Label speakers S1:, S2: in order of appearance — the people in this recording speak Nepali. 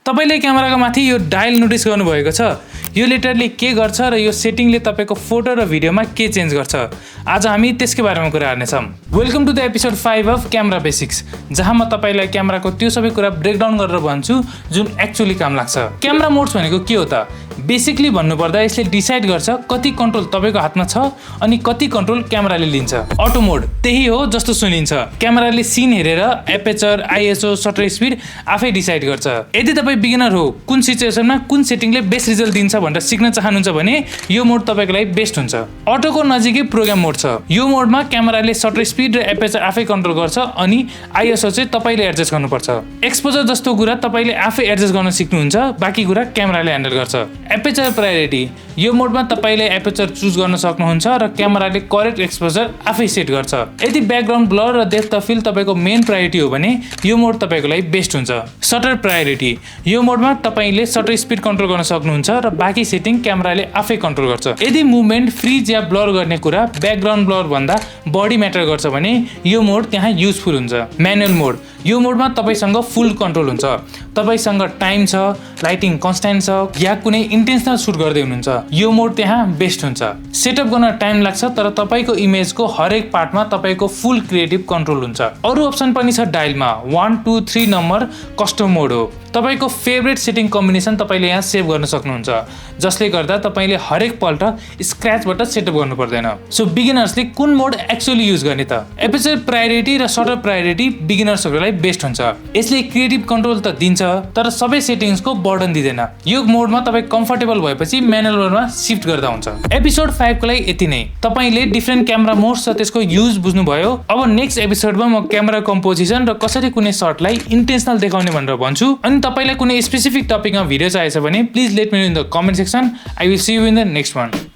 S1: तपाईले क्यामेराको माथि यो डायल नोटिस गर्नुभएको छ? यो लिटरली के गर्छ र यो सेटिङले तपाईको फोटो र भिडियोमा के चेन्ज गर्छ? आज हामी त्यसकै बारेमा कुरा गर्नेछौँ। Welcome to the episode 5 of camera basics, जहाँ म तपाईलाई क्यामेराको त्यो सबै कुरा ब्रेकडाउन गरेर भन्छु जुन एक्चुअली काम लाग्छ। क्यामेरा मोड्स भनेको के हो त? बेसिकली भन्नुपर्दा यसले डिसाइड गर्छ कति कन्ट्रोल तपाईको हातमा छ अनि कति कन्ट्रोल क्यामेराले लिन्छ। अटो मोड त्यही हो जस्तो सुनिन्छ। क्यामेराले सिन हेरेर एपेचर, आईएसओ, सटर स्पिड आफै डिसाइड गर्छ। यदि तपाई बिगिनर हो, कुन सिचुएसनमा कुन सेटिङले बेस्ट रिजल्ट दिन्छ भनेर सिक्न चाहनुहुन्छ भने यो मोड तपाईको लागि बेस्ट हुन्छ। अटोको नजिकै प्रोग्राम मोड छ। यो मोडमा क्यामेराले सटर स्पिड र एपेचर आफै कन्ट्रोल गर्छ अनि आईएसओ चाहिँ तपाईले एडजस्ट गर्नुपर्छ। एक्सपोजर जस्तो कुरा तपाईले आफै एडजस्ट गर्न सिक्नुहुन्छ, बाँकी कुरा क्यामेराले ह्यान्डल गर्छ। एपेचर प्रायोरिटी यो मोडमा तपाईले एपेचर चुज गर्न सक्नुहुन्छ र क्यामेराले करेक्ट एक्सपोजर आफै सेट गर्छ। यदि ब्याकग्राउन्ड ब्लर र डेप्थ अफ फिल्ड तपाईको मेन प्रायोरिटी हो भने यो मोड तपाईको लागि बेस्ट हुन्छ। सटर प्रायोरिटी यो मोडमा तपाईले सटर स्पिड कन्ट्रोल गर्न सक्नुहुन्छ र बाँकी सेटिङ क्यामेराले आफै कन्ट्रोल गर्छ। यदि मुभमेन्ट फ्रिज या ब्लर गर्ने कुरा ब्याकग्राउन्ड ब्लर भन्दा बढी म्याटर गर्छ भने यो मोड त्यहाँ युजफुल हुन्छ। म्यानुअल मोड यो मोडमा तपाईसँग फुल कन्ट्रोल हुन्छ। तपाईसँग टाइम छ, लाइटिङ कन्स्ट्यान्ट छ या कुनै इन्टेन्सनल सुट गर्दै हुनुहुन्छ, यो मोड त्यहाँ बेस्ट हुन्छ। सेटअप गर्न टाइम लाग्छ तर तपाईको इमेजको हरेक पार्टमा तपाईको फुल क्रिएटिभ कन्ट्रोल हुन्छ। अरु अप्सन पनि छ डायलमा। 1 2 3 नम्बर कस्टम मोड हो। तपाईको फेभरेट सेटिङ कम्बिनेसन तपाईले यहाँ सेभ गर्न सक्नुहुन्छ, जसले गर्दा तपाईले हरेक पल्ट स्क्रैचबाट सेटअप गर्नु पर्दैन। सो बिगिनर्सले कुन मोड एक्चुअली युज गर्ने त? एपेचर प्रायोरिटी र सटर प्रायोरिटी बिगिनर्सहरुलाई बेस्ट हुन्छ। यसले क्रिएटिभ कन्ट्रोल त दिन्छ तर सबै सेटिङ्सको बर्डन दिदैन। यो मोडमा तपाई कम्फर्टेबल भएपछि म्यानुअल मोडमा शिफ्ट गर्दा हुन्छ। एपिसोड 5 को लागि यति नै। तपाईले डिफरेन्ट क्यामेरा मोड्स र त्यसको युज बुझ्नुभयो। अब नेक्स्ट एपिसोडमा म क्यामेरा कम्पोजिसन र कसरी कुनै शटलाई इन्टेन्सनल देखाउने भनेर भन्छु। अनि तपाईलाई कुनै स्पेसिफिक टपिकमा भिडियो चाहिएको छ भने please let me know in the comment section. I will see you in the next one.